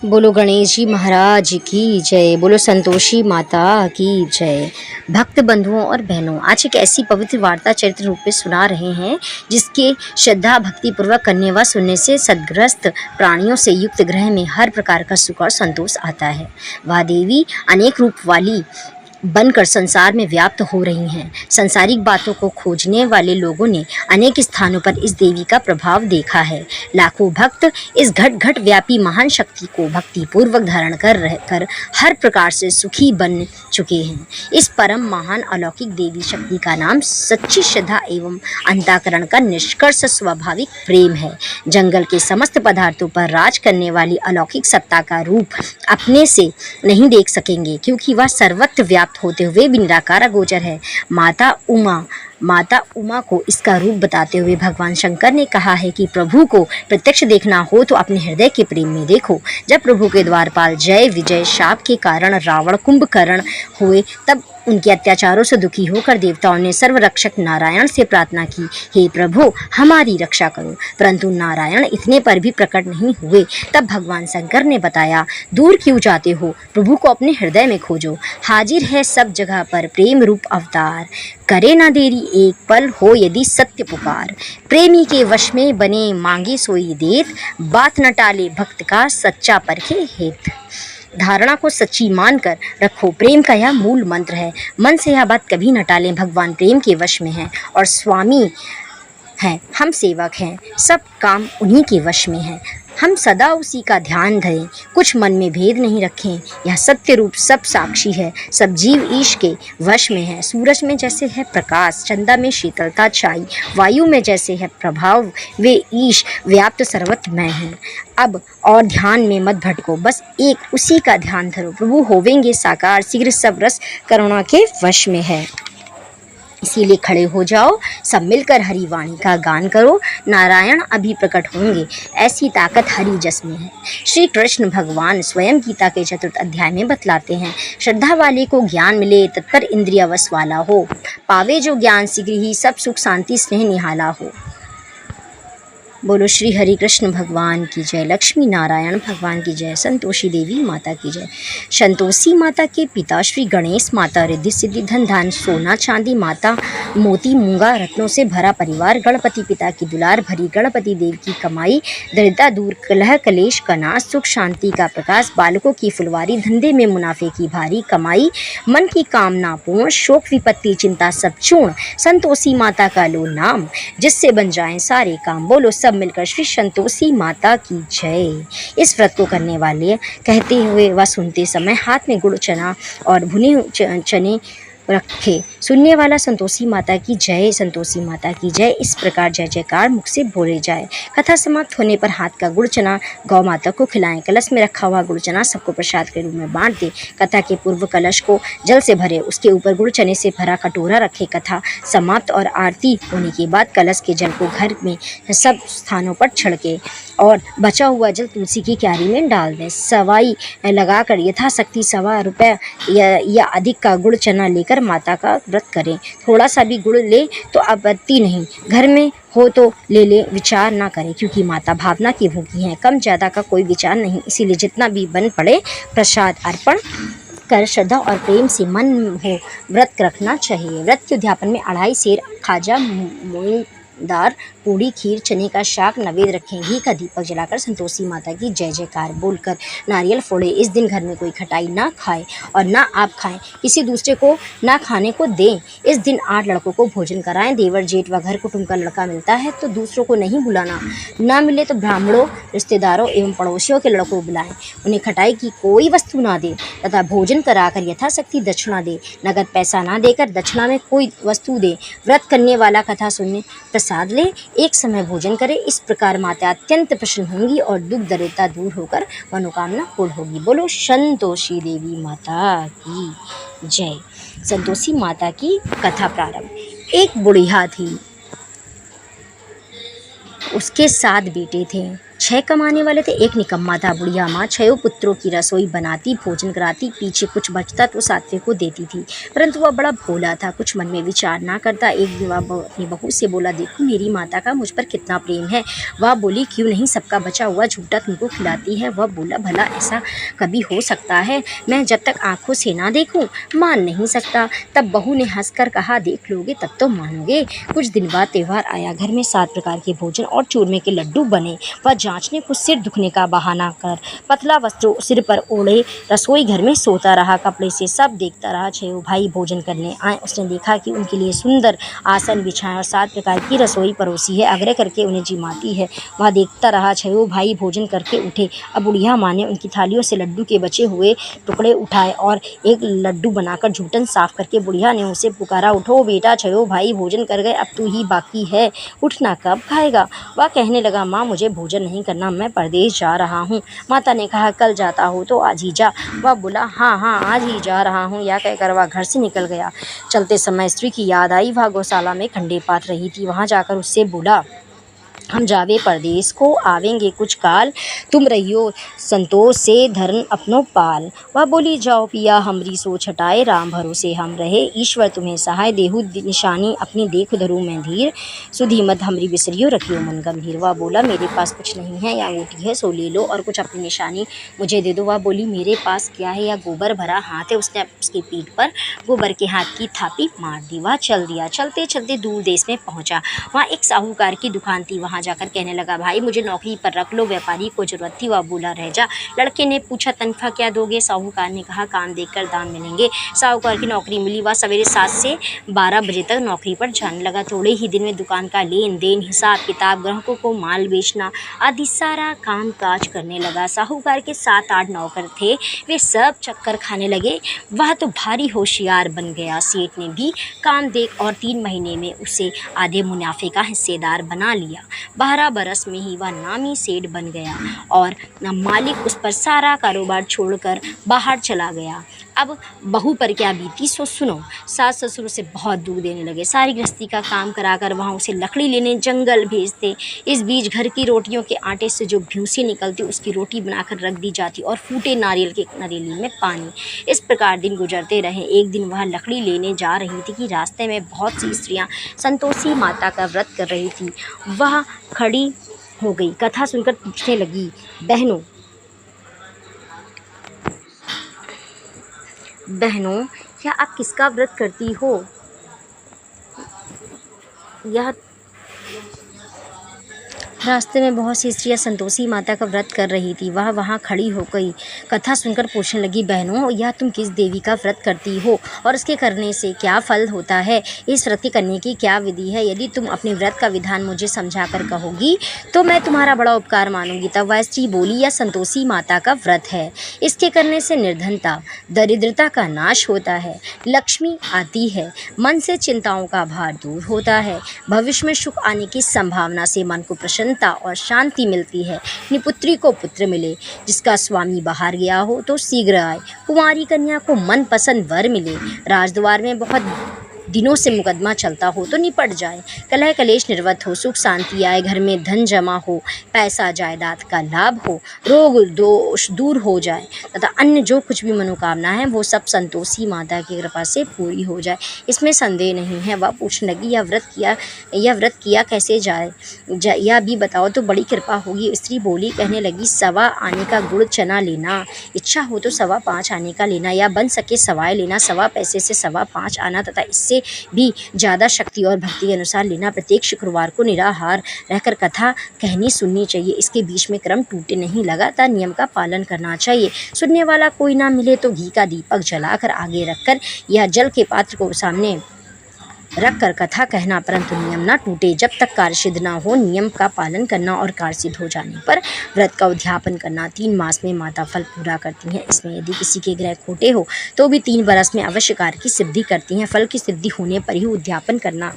बोलो गणेश जी महाराज की जय। बोलो संतोषी माता की जय। भक्त बंधुओं और बहनों, आज एक ऐसी पवित्र वार्ता चरित्र रूप में सुना रहे हैं जिसके श्रद्धा भक्ति पूर्वक करने व सुनने से सदग्रस्त प्राणियों से युक्त ग्रह में हर प्रकार का सुख और संतोष आता है। वह देवी अनेक रूप वाली बनकर संसार में व्याप्त हो रही हैं। सांसारिक बातों को खोजने वाले लोगों ने अनेक स्थानों पर इस देवी का प्रभाव देखा है। लाखों भक्त इस घट घट व्यापी महान शक्ति को भक्ति पूर्वक धारण कर रहकर हर प्रकार से सुखी बन चुके हैं। इस परम महान अलौकिक देवी शक्ति का नाम सच्ची श्रद्धा एवं अंतःकरण का निष्कर्ष स्वाभाविक प्रेम है। जंगल के समस्त पदार्थों पर राज करने वाली अलौकिक सत्ता का रूप अपने से नहीं देख सकेंगे, क्योंकि वह सर्वत्र व्याप्त होते हुए भी निराकार गोचर है। माता उमा को इसका रूप बताते हुए भगवान शंकर ने कहा है कि प्रभु को प्रत्यक्ष देखना हो तो अपने हृदय के प्रेम में देखो। जब प्रभु के द्वारपाल जय विजय शाप के कारण रावण कुंभकर्ण हुए, तब उनके अत्याचारों से दुखी होकर देवताओं ने सर्वरक्षक नारायण से प्रार्थना की, हे प्रभु हमारी रक्षा करो। परंतु नारायण इतने पर भी प्रकट नहीं हुए। तब भगवान शंकर ने बताया, दूर क्यों जाते हो, प्रभु को अपने हृदय में खोजो। हाजिर है सब जगह पर प्रेम रूप अवतार, करे ना देरी एक पल हो यदि सत्य पुकार। प्रेमी के वश में बने मांगे सोई देत, बात न टाले भक्त का सच्चा परखे हित। धारणा को सच्ची मानकर रखो, प्रेम का यह मूल मंत्र है। मन से यह बात कभी न टालें, भगवान प्रेम के वश में है और स्वामी हैं, हम सेवक हैं, सब काम उन्हीं के वश में है। हम सदा उसी का ध्यान धरें, कुछ मन में भेद नहीं रखें। यह सत्य रूप सब साक्षी है, सब जीव ईश के वश में है। सूरज में जैसे है प्रकाश, चंदा में शीतलता छाई, वायु में जैसे है प्रभाव, वे ईश व्याप्त सर्वत्रमय हैं। अब और ध्यान में मत भटको, बस एक उसी का ध्यान धरो, प्रभु होवेंगे साकार, शीघ्र सब रस करुणा के वश में है। इसीलिए खड़े हो जाओ, सब मिलकर हरि वाणी का गान करो, नारायण अभी प्रकट होंगे, ऐसी ताकत हरि जस में है। श्री कृष्ण भगवान स्वयं गीता के 4th अध्याय में बतलाते हैं, श्रद्धा वाले को ज्ञान मिले, तत्पर इंद्रिय वश वाला हो, पावे जो ज्ञान शीघ्र ही सब सुख शांति स्नेह निहाला हो। बोलो श्री हरि कृष्ण भगवान की जय, लक्ष्मी नारायण भगवान की जय, संतोषी देवी माता की जय। संतोषी माता के पिता श्री गणेश माता रिद्धि सिद्धि धन धान सोना चांदी माता मोती मूंगा रत्नों से भरा परिवार, गणपति पिता की दुलार भरी, गणपति देव की कमाई, दरिद्रता दूर कलह कलेश का नाश, सुख शांति का प्रकाश, बालकों की फुलवारी, धंधे में मुनाफे की भारी कमाई, मन की कामना पूर्ण, शोक विपत्ति चिंता सब चूर्ण, संतोषी माता का लो नाम, जिससे बन जाएं सारे काम। बोलो सब मिलकर श्री संतोषी माता की जय। इस व्रत को करने वाले कहते हुए व सुनते समय हाथ में गुड़ चना और भुने चने रखे, सुनने वाला संतोषी माता की जय, संतोषी माता की जय, इस प्रकार जय जयकार मुख से बोले जाए। कथा समाप्त होने पर हाथ का गुड़ चना गौ माता को खिलाएं, कलश में रखा हुआ गुड़ चना सबको प्रसाद के रूप में बांट दे। कथा के पूर्व कलश को जल से भरे, उसके ऊपर गुड़ चने से भरा कटोरा रखे। कथा समाप्त और आरती होने के बाद कलश के जल को घर में सब स्थानों पर छिड़के और बचा हुआ जल तुलसी की क्यारी में डाल दें। सवाई लगाकर यथाशक्ति ₹1.25 या अधिक का गुड़ चना लेकर माता का व्रत करें। थोड़ा सा भी गुड़ ले तो आपत्ति नहीं, घर में हो तो ले ले, विचार ना करें, क्योंकि माता भावना की भूखी हैं, कम ज़्यादा का कोई विचार नहीं। इसीलिए जितना भी बन पड़े प्रसाद अर्पण कर श्रद्धा और प्रेम से मन हो व्रत रखना चाहिए। व्रत के उद्यापन में 2.5 सेर खाजा, दार पूड़ी खीर चने का शाक नैवेद्य रखें। घी का दीपक जलाकर संतोषी माता की जय जयकार बोलकर नारियल फोड़े। इस दिन घर में कोई खटाई ना खाए और ना आप खाएं, किसी दूसरे को ना खाने को दें। इस दिन 8 लड़कों को भोजन कराएं। देवर जेठ व घर कुटुंब का लड़का मिलता है तो दूसरों को नहीं बुलाना, ना मिले तो ब्राह्मणों रिश्तेदारों एवं पड़ोसियों के लड़कों को बुलाएं। उन्हें खटाई की कोई वस्तु ना दे तथा भोजन कराकर यथाशक्ति दक्षिणा दे। नगद पैसा ना देकर दक्षिणा में कोई वस्तु दे। व्रत करने वाला कथा सुनने प्रसाद ले, एक समय भोजन करे। इस प्रकार माता अत्यंत प्रसन्न होंगी और दुख दरिद्रता दूर होकर मनोकामना पूर्ण होगी। बोलो संतोषी देवी माता की जय। संतोषी माता की कथा प्रारंभ। एक बुढ़िया थी, उसके 7 बेटे थे। 6 कमाने वाले थे, एक निकम्मा था। बुढ़िया माँ 6 पुत्रों की रसोई बनाती, भोजन कराती, पीछे कुछ बचता तो सात्विक को देती थी, परंतु वह बड़ा भोला था, कुछ मन में विचार ना करता। एक दिन वह अपनी बहू से बोला, देखो मेरी माता का मुझ पर कितना प्रेम है। वह बोली, क्यों नहीं, सबका बचा हुआ झूठा तुमको खिलाती है। वह बोला, भला ऐसा कभी हो सकता है? मैं जब तक आंखों से ना देखूं मान नहीं सकता। तब बहू ने हंसकर कहा, देख लोगे तब तो मानोगे। कुछ दिन बाद त्योहार आया, घर में 7 प्रकार के भोजन और चूरमे के लड्डू बने। वह जांचने को सिर दुखने का बहाना कर पतला वस्त्र सिर पर ओढ़े रसोई घर में सोता रहा। कपड़े से सब देखता रहा। 6 भाई भोजन करने आए। उसने देखा कि उनके लिए सुंदर आसन बिछाए और 7 प्रकार की रसोई परोसी है, आग्रह करके उन्हें जिमाती है। वह देखता रहा। 6 भाई भोजन करके उठे। अब बुढ़िया माँ ने उनकी थालियों से लड्डू के बचे हुए टुकड़े उठाए और एक लड्डू बनाकर झूठन साफ करके बुढ़िया ने उसे पुकारा, उठो बेटा, 6 भाई भोजन कर गए, अब तू ही बाकी है, उठना कब खाएगा? वह कहने लगा, माँ मुझे भोजन नहीं करना, मैं परदेश जा रहा हूँ। माता ने कहा, कल जाता हो तो आज ही जा। वह बोला, हाँ हाँ आज ही जा रहा हूँ। या कहकर वह घर से निकल गया। चलते समय स्त्री की याद आई। वह गौशाला में खंडे पात रही थी। वहाँ जाकर उससे बोला, हम जावे परदेश को, आवेंगे कुछ काल, तुम रहियो संतोष से धर्म अपनो पाल। वह बोली, जाओ पिया हमरी सोच हटाए, राम भरोसे हम रहे, ईश्वर तुम्हें सहाय, देहु निशानी अपनी देख धरू में धीर, सुधी मत हमरी बिसरियो रखियो मन गंभीर। वह बोला, मेरे पास कुछ नहीं है, या अंगूठी है सो ले लो और कुछ अपनी निशानी मुझे दे दो। वह बोली, मेरे पास क्या है, या गोबर भरा हाथ है। उसने उसकी पीठ पर गोबर के हाथ की थापी मार दी। वह चल दिया। चलते चलते दूर देश में पहुंचा। वहाँ एक साहूकार की दुकान थी। वहाँ जाकर कहने लगा, भाई मुझे नौकरी पर रख लो, व्यापारी को जरूरत थी। वह बोला, रह जा। लड़के ने पूछा, तनख्वाह क्या दोगे? साहूकार ने कहा, काम देखकर दाम मिलेंगे। साहूकार की नौकरी मिली। वह सवेरे 7 से 12 बजे तक नौकरी पर जाने लगा। थोड़े ही दिन में दुकान का लेन देन, हिसाब किताब, ग्राहकों को माल बेचना आदि सारा काम काज करने लगा। साहूकार के 7-8 नौकर थे, वे सब चक्कर खाने लगे। वह तो भारी होशियार बन गया। सेठ ने भी काम देख और 3 महीने में उसे आधे मुनाफे का हिस्सेदार बना लिया। 12 बरस में ही वह नामी सेठ बन गया और मालिक उस पर सारा कारोबार छोड़कर बाहर चला गया। अब बहू पर क्या बीती सो सुनो। सास ससुर उसे बहुत दुख देने लगे। सारी गृहस्थी का काम कराकर वहाँ उसे लकड़ी लेने जंगल भेजते। इस बीच घर की रोटियों के आटे से जो भूसी निकलती उसकी रोटी बनाकर रख दी जाती और फूटे नारियल के नरेली में पानी। इस प्रकार दिन गुजरते रहे। एक दिन वह लकड़ी लेने जा रही थी कि रास्ते में बहुत सी स्त्रियाँ संतोषी माता का व्रत कर रही थी। वह खड़ी हो गई। कथा सुनकर पूछने लगी, बहनों क्या आप किसका व्रत करती हो? यह रास्ते में बहुत सी स्त्रियाँ संतोषी माता का व्रत कर रही थी। वह वहाँ खड़ी हो गई। कथा सुनकर पूछने लगी, बहनों यह तुम किस देवी का व्रत करती हो और इसके करने से क्या फल होता है? इस व्रत करने की क्या विधि है? यदि तुम अपने व्रत का विधान मुझे समझा कर कहोगी तो मैं तुम्हारा बड़ा उपकार मानूंगी। तब वह स्त्री बोली, यह संतोषी माता का व्रत है। इसके करने से निर्धनता दरिद्रता का नाश होता है, लक्ष्मी आती है, मन से चिंताओं का भार दूर होता है, भविष्य में सुख आने की संभावना से मन को प्रसन्नता और शांति मिलती है। निपुत्री को पुत्र मिले, जिसका स्वामी बाहर गया हो तो शीघ्र आए, कुंवारी कन्या को मनपसंद वर मिले, राजद्वार में बहुत दिनों से मुकदमा चलता हो तो निपट जाए, कलह कलेश निर्वत हो, सुख शांति आए, घर में धन जमा हो, पैसा जायदाद का लाभ हो, रोग दोष दूर हो जाए तथा अन्य जो कुछ भी मनोकामना है वो सब संतोषी माता की कृपा से पूरी हो जाए, इसमें संदेह नहीं है। वह पूछने लगी, यह व्रत किया कैसे जाए, यह भी बताओ तो बड़ी कृपा होगी। स्त्री बोली, कहने लगी, 1.25 आने का गुड़ चना लेना, इच्छा हो तो 5.25 आने का लेना, या बन सके सवाए लेना, 1.25 पैसे से 5.25 आना तथा इससे भी ज़्यादा शक्ति और भक्ति के अनुसार लेना। प्रत्येक शुक्रवार को निराहार रहकर कथा कहनी सुननी चाहिए। इसके बीच में क्रम टूटे नहीं, लगातार नियम का पालन करना चाहिए। सुनने वाला कोई ना मिले तो घी का दीपक जलाकर आगे रखकर या जल के पात्र को सामने रखकर कथा कहना, परंतु नियम ना टूटे। जब तक कार्य सिद्ध ना हो नियम का पालन करना और कार्य सिद्ध हो जाने पर व्रत का उद्यापन करना। 3 मास में माता फल पूरा करती हैं। इसमें यदि किसी के ग्रह खोटे हो तो भी 3 बरस में अवश्य कार्य की सिद्धि करती हैं। फल की सिद्धि होने पर ही उद्यापन करना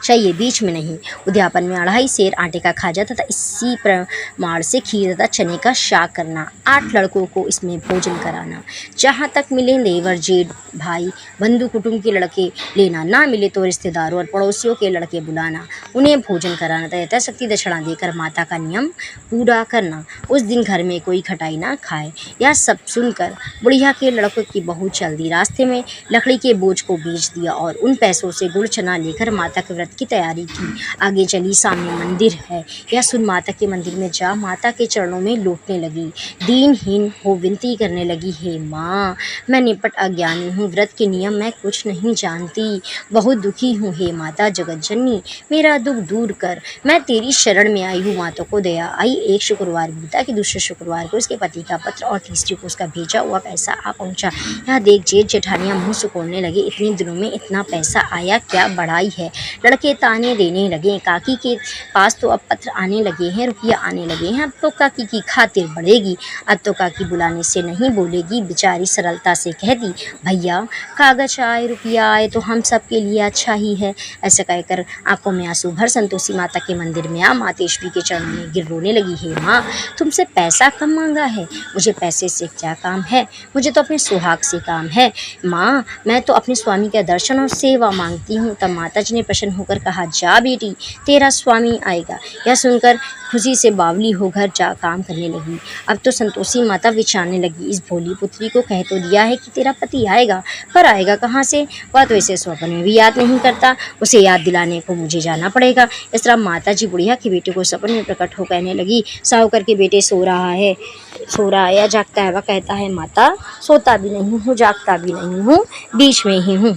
चाहिए, बीच में नहीं। उद्यापन में 2.5 सेर आटे का खाजा तथा इसी प्रमाण से खीर तथा चने का शाक करना, 8 लड़कों को इसमें भोजन कराना। जहाँ तक मिले देवर जेठ भाई बंधु कुटुंब के लड़के लेना, ना मिले तो रिश्तेदारों और पड़ोसियों के लड़के बुलाना, उन्हें भोजन कराना तथा यथाशक्ति दक्षिणा देकर माता का नियम पूरा करना। उस दिन घर में कोई खटाई ना खाए। यह सब सुनकर बुढ़िया के लड़कों की बहू चल दी। रास्ते में लकड़ी के बोझ को बेच दिया और उन पैसों से गुड़ चना लेकर माता के व्रत की तैयारी की। आगे चली, सामने मंदिर है, यह सुन माता के मंदिर में जा माता के चरणों में लौटने लगी। दीनहीन हो विनती करने लगी, हे माँ, मैं निपट अज्ञानी हूँ, व्रत के नियम मैं कुछ नहीं जानती, बहुत दुखी हूँ। हे माता जगत जननी, मेरा दुख दूर कर, मैं तेरी शरण में आई हूँ। माता को दया आई। एक शुक्रवार बीता कि दूसरे शुक्रवार को उसके पति का पत्र और तीसरे को उसका भेजा हुआ पैसा आ पहुँचा। यह देख जेठ जेठानियाँ मुँह सुकोड़ने लगे, इतने दिनों में इतना पैसा आया, क्या बढ़ाई है। लड़के ताने देने लगे, काकी के पास तो अब पत्र आने लगे हैं, रुपया आने लगे हैं, अब तो काकी की खातिर बढ़ेगी, अब तो काकी बुलाने से नहीं बोलेगी। बेचारी सरलता से कहती, भैया कागज आए रुपया आए तो हम सब के लिए अच्छा ही है। ऐसा कहकर आंखों में आंसू भर संतोषी माता के मंदिर में आ मातेश्वरी के चरणों में गिर रोने लगी। हे माँ, तुमसे पैसा कम मांगा है, मुझे पैसे से क्या काम है, मुझे तो अपने सुहाग से काम है। माँ, मैं तो अपने स्वामी का दर्शन और सेवा मांगती हूँ। तब माता जी ने प्रसन्न होकर कहा, जा बेटी, तेरा स्वामी आएगा। यह सुनकर खुशी से बावली हो घर जा काम करने लगी। अब तो संतोषी माता विचारने लगी, इस भोली पुत्री को कह तो दिया है कि तेरा पति आएगा, पर आएगा कहाँ से, वह तो इसे स्वप्न में भी याद नहीं करता, उसे याद दिलाने को मुझे जाना पड़ेगा। इस तरह माता जी बुढ़िया के बेटे को सपने में प्रकट हो कहने लगी, साहूकर के बेटे सो रहा है, सो रहा है या जागता है। वह कहता है, माता सोता भी नहीं हूँ, जागता भी नहीं हूँ, बीच में ही हूँ।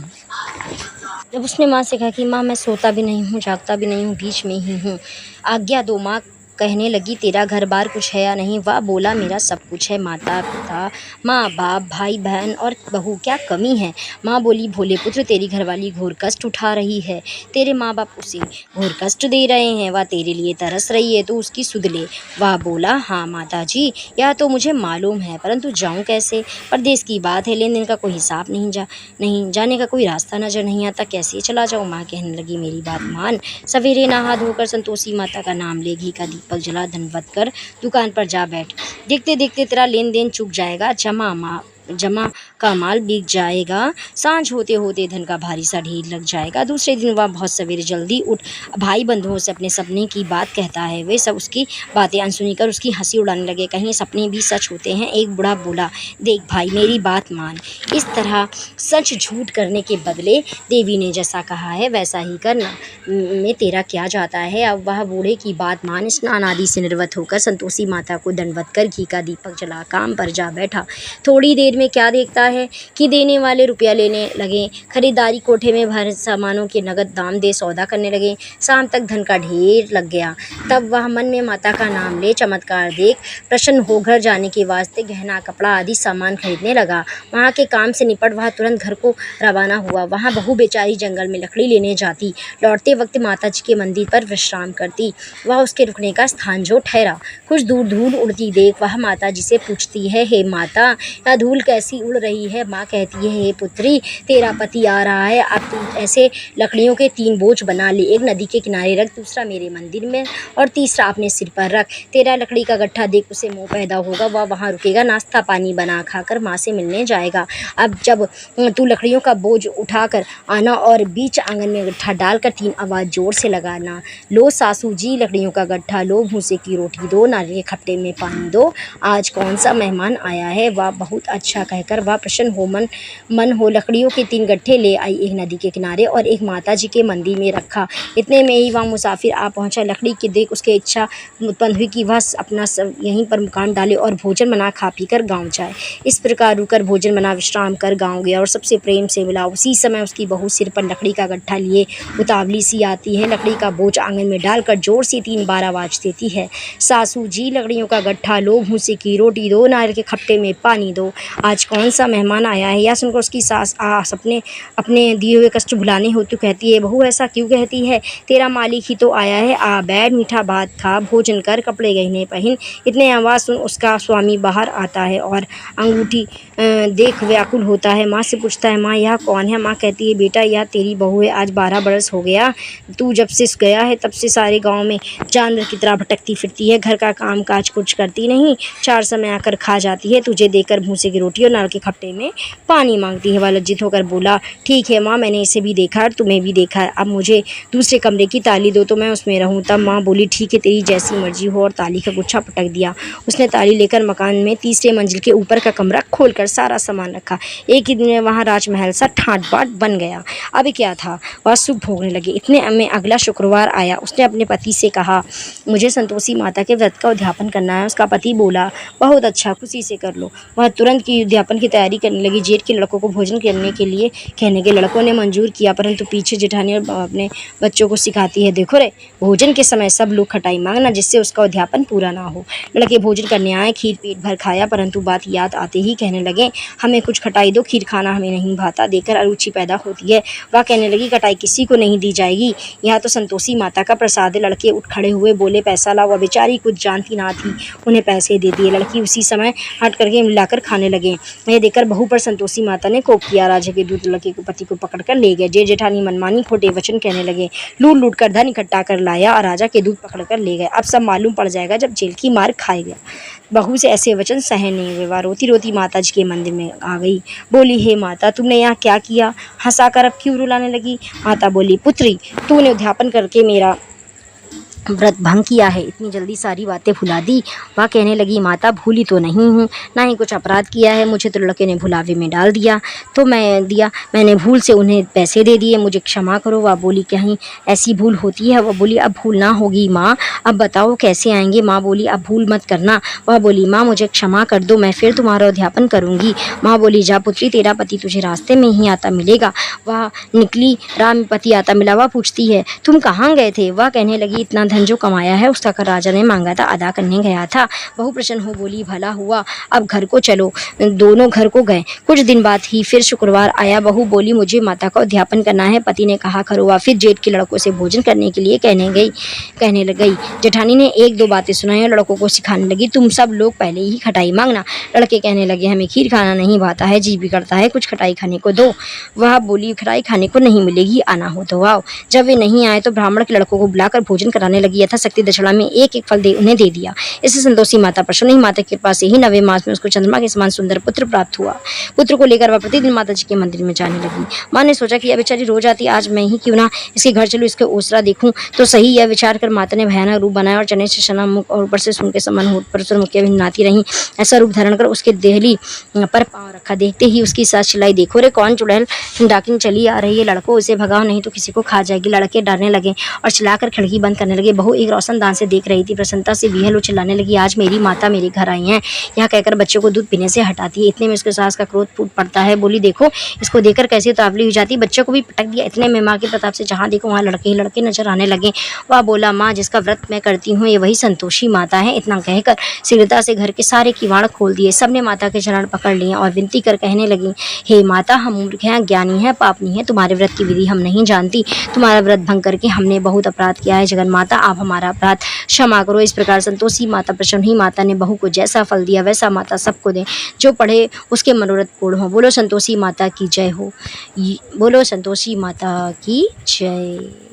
जब उसने माँ से कहा कि माँ मैं सोता भी नहीं हूँ, जागता भी नहीं हूँ, बीच में ही हूँ, आज्ञा दो। माँ कहने लगी, तेरा घर बार कुछ है या नहीं। वह बोला, मेरा सब कुछ है, माता पिता माँ बाप भाई बहन और बहू, क्या कमी है। माँ बोली, भोले पुत्र, तेरी घरवाली घोर कष्ट उठा रही है, तेरे माँ बाप उसे घोर कष्ट दे रहे हैं, वह तेरे लिए तरस रही है, तो उसकी सुध ले। वह बोला, हाँ माता जी, यह तो मुझे मालूम है, परंतु जाऊँ कैसे, परदेश की बात है, लेन देन का कोई हिसाब नहीं, जाने का कोई रास्ता नजर नहीं आता, कैसे चला जाऊँ। माँ कहने लगी, मेरी बात मान, सवेरे नहा धोकर संतोषी माता का नाम ले, घी का दीपक जला, धनवत कर दुकान पर जा बैठ, देखते देखते तेरा लेन देन चुक जाएगा, जमा का माल बिक जाएगा, सांझ होते होते धन का भारी सा ढेर लग जाएगा। दूसरे दिन वह बहुत सवेरे जल्दी उठ भाई बंधुओं से अपने सपने की बात कहता है। वे सब उसकी बातें अनसुनी कर उसकी हंसी उड़ाने लगे, कहीं सपने भी सच होते हैं। एक बूढ़ा बोला, देख भाई, मेरी बात मान, इस तरह सच झूठ करने के बदले देवी ने जैसा कहा है वैसा ही करना, में तेरा क्या जाता है। अब वह बूढ़े की बात मान स्नान आदि से निर्वत होकर संतोषी माता को दंडवत कर घी का दीपक जला काम पर जा बैठा। थोड़ी देर में क्या देखता है कि देने वाले रुपया लेने लगे, खरीदारी कोठे में भर सामानों के नगद दाम दे सौदा करने लगे। शाम तक धन का ढेर लग गया। तब वह मन में माता का नाम ले चमत्कार देख प्रसन्न हो घर जाने के वास्ते गहना कपड़ा आदि सामान खरीदने लगा। वहाँ के काम से निपट वह तुरंत घर को रवाना हुआ। वहाँ बहू बेचारी जंगल में लकड़ी लेने जाती, लौटते वक्त माता जी के मंदिर पर विश्राम करती। वह उसके रुकने का स्थान जो ठहरा। कुछ दूर धूल उड़ती देख वह माता जी से पूछती है, हे माता, यह धूल कैसी उड़ रही है। माँ कहती है, हे पुत्री, तेरा पति आ रहा है, अब तू ऐसे लकड़ियों के 3 बोझ बना ले, एक नदी के किनारे रख, दूसरा मेरे मंदिर में और तीसरा अपने सिर पर रख। तेरा लकड़ी का गट्ठा देख उसे मोह पैदा होगा, वह वहाँ रुकेगा, नाश्ता पानी बना खाकर माँ से मिलने जाएगा। अब जब तू लकड़ियों का बोझ उठाकर आना और बीच आंगन में गट्ठा डालकर 3 आवाज़ जोर से लगाना, लो सासू जी लकड़ियों का गट्ठा, लो भूसे की रोटी दो, नारियल के खट्टे में पानी दो, आज कौन सा मेहमान आया है। वह बहुत अच्छा कहकर वह प्रसन्न हो मन हो लकड़ियों के 3 गट्ठे ले आई, एक नदी के किनारे और एक माता जी के मंदिर में रखा। इतने में ही वह मुसाफिर आ पहुंचा। लकड़ी के देख उसके इच्छा उत्पन्न हुई कि वह अपना सब यहीं पर मुकाम डाले और भोजन बना खा पी कर गाँव जाए। इस प्रकार रुकर भोजन बना विश्राम कर गाँव गया और सबसे प्रेम से मिला। उसी समय उसकी बहू सिर पर लकड़ी का गट्ठा लिए उतावली सी आती है। लकड़ी का बोझ आंगन में डालकर जोर से 3 बार आवाज़ देती है, सासू जी लकड़ियों का गट्ठा लो, भूसे की रोटी दो, नारियल के खट्टे में पानी दो, आज कौन सा मेहमान आया है। यह सुनकर उसकी सास अपने अपने दिए हुए कष्ट भुलाने हेतु कहती है, बहू ऐसा क्यों कहती है, तेरा मालिक ही तो आया है, आ बैठ मीठा भात खा, भोजन कर, कपड़े गहने पहन। इतने आवाज़ सुन उसका स्वामी बाहर आता है और अंगूठी देख व्याकुल होता है। माँ से पूछता है, माँ यह कौन है। माँ कहती है, बेटा यह तेरी बहू है, आज 12 बरस हो गया तू जब से गया है तब से सारे गाँव में जानवर की तरह भटकती फिरती है, घर का काम काज कुछ करती नहीं, 4 समय आकर खा जाती है, तुझे देकर भूसे की रोटी और नाल के खट्टे में पानी मांगती है। वह लज्जित होकर बोला, ठीक है माँ, मैंने इसे भी देखा और तुम्हें भी देखा है, अब मुझे दूसरे कमरे की ताली दो तो मैं उसमें रहूँ। तब माँ बोली, ठीक है तेरी जैसी मर्जी हो, और ताली का गुच्छा पटक दिया। उसने ताली लेकर मकान में तीसरे मंजिल के ऊपर का कमरा खोलकर सारा सामान रखा। एक ही दिन में वहाँ राजमहल सा ठाट बाट बन गया। अभी क्या था, वह सुख भोगने लगे। इतने में अगला शुक्रवार आया। उसने अपने पति से कहा, मुझे संतोषी माता के व्रत का उद्यापन करना है। उसका पति बोला, बहुत अच्छा, खुशी से कर लो। वह तुरंत की उद्यापन की तैयारी करने लगी। जेठ के लड़कों को भोजन करने के लिए कहने के लड़कों ने मंजूर किया, परंतु पीछे जेठानी अपने बच्चों को सिखाती है, देखो रे, भोजन के समय सब लोग खटाई मांगना जिससे उसका उद्यापन पूरा ना हो। लड़के भोजन करने आए, खीर पेट भर खाया, परंतु बात याद आते ही कहने लगे, हमें कुछ खटाई दो, खीर खाना हमें नहीं भाता। देकर अरुचि पैदा होती है। वह कहने लगी, खटाई किसी को नहीं दी जाएगी, यह तो संतोषी माता का प्रसाद है। लड़के उठ खड़े हुए, बोले, पैसा लाओ। वह बेचारी कुछ जानती ना थी, उन्हें पैसे दे दिए। लड़की उसी समय हट करके मिलाकर खाने लगे। यह देखकर बहू पर संतोषी माता ने कोप किया। राजा के दूत लड़के के पति को पकड़कर ले गए। जेठ जेठानी मनमानी खोटे वचन कहने लगे, लूट लूट कर धन इकट्ठा कर लाया और राजा के दूत पकड़कर ले गए। अब सब मालूम पड़ जाएगा जब जेल की मार खाएगा। बहू से ऐसे वचन सहन नहीं हुए। वह रोती रोती माता जी के मंदिर में आ गई। बोली, हे माता, तुमने यहाँ क्या किया, हंसाकर अब क्यों रुलाने लगी। माता बोली, पुत्री, तूने उद्यापन करके मेरा व्रत भंग किया है, इतनी जल्दी सारी बातें भुला दी। वह कहने लगी, माता भूली तो नहीं हूँ, ना ही कुछ अपराध किया है, मुझे तो लड़के ने भुलावे में डाल दिया तो मैंने भूल से उन्हें पैसे दे दिए, मुझे क्षमा करो। वह बोली, कहीं ऐसी भूल होती है। वह बोली, अब भूल ना होगी माँ, अब बताओ कैसे आएंगे। माँ बोली, अब भूल मत करना। वह बोली, माँ मुझे क्षमा कर दो, मैं फिर तुम्हारा उद्यापन करूँगी। माँ बोली, जा पुत्री, तेरा पति तुझे रास्ते में ही आता मिलेगा। वह निकली, राम पति आता मिला। वह पूछती है, तुम कहाँ गए थे। वह कहने लगी, इतना धन जो कमाया है उसका कर राजा ने मांगा था, अदा करने गया था। बहु प्रसन्न हो बोली, भला हुआ, अब घर को चलो। दोनों घर को गए। कुछ दिन बाद ही फिर शुक्रवार आया। बहू बोली, मुझे माता का उद्यापन करना है। पति ने कहा, करो। वह फिर जेठ के लड़कों से भोजन करने के लिए कहने लग गई। जेठानी ने एक दो बातें सुनाई और लड़कों को सिखाने लगी, तुम सब लोग पहले ही खटाई मांगना। लड़के कहने लगे, हमें खीर खाना नहीं भाता है, जी भी करता है, कुछ खटाई खाने को दो। वह बोली, खटाई खाने को नहीं मिलेगी, आना हो तो आओ। जब वे नहीं आए तो ब्राह्मण के लड़कों को बुलाकर भोजन कराने लगी। यथाशक्ति दक्षिणा में एक एक फल उन्हें दे दिया। इससे संतोषी माता प्रसन्न हुई। माता की कृपा से ही 9वें मास में उसको चंद्रमा के समान सुंदर पुत्र प्राप्त हुआ। पुत्र को लेकर वह प्रतिदिन माता जी के मंदिर में जाने लगी। माँ ने सोचा कि यह बेचारी रोज आती, आज मैं ही क्यों ना इसके घर चलूँ, इसके ओसरा देखूं तो सही। यह विचार कर माता ने भयानक रूप बनाया और चने से सना मुख और ऊपर से सुन के समान होठ पर सुरमुखिया भिन्नाती रही। ऐसा रूप धारण कर उसके देहली पर पाँव रखा। देखते ही उसकी सास चिल्लाई, देखो रे, कौन चुड़ैल डाकिन चली आ रही है, लड़कों उसे भगाओ नहीं तो किसी को खा जाएगी। लड़के डरने लगे और चिल्लाकर खिड़की बंद करने लगे। बहू एक रोशनदान से देख रही थी। प्रसन्नता से बिहल चिल्लाने लगी, आज मेरी माता मेरे घर आई है। यह कहकर बच्चों को दूध पीने से हटाती है। इतने में उसके सास का क्रोध फूट पड़ता है। बोली, देखो इसको देखकर कैसी उतावली हो जाती, बच्चों को भी पटक दिया। इतने में माँ के प्रताप से जहाँ देखो वहाँ लड़के ही लड़के नजर आने लगे। वह बोला, माँ जिसका व्रत मैं करती हूँ ये वही संतोषी माता है। इतना कहकर शीघ्रता से घर के सारे किवाड़ खोल दिए। सबने माता के चरण पकड़ लिए और विनती कर कहने लगी, हे माता, हम मूर्ख हैं, अज्ञानी हैं, पापनी हैं, तुम्हारे व्रत की विधि हम नहीं जानती। तुम्हारा व्रत भंग करके हमने बहुत अपराध किया है। जगन माता, आप हमारा अपराध क्षमा करो। इस प्रकार संतोषी माता प्रसन्न ही। माता ने बहू को जैसा फल दिया वैसा माता सबको दे, जो पढ़े उसके मनोरथ पूर्ण हो। बोलो संतोषी माता की जय हो। बोलो संतोषी माता की जय।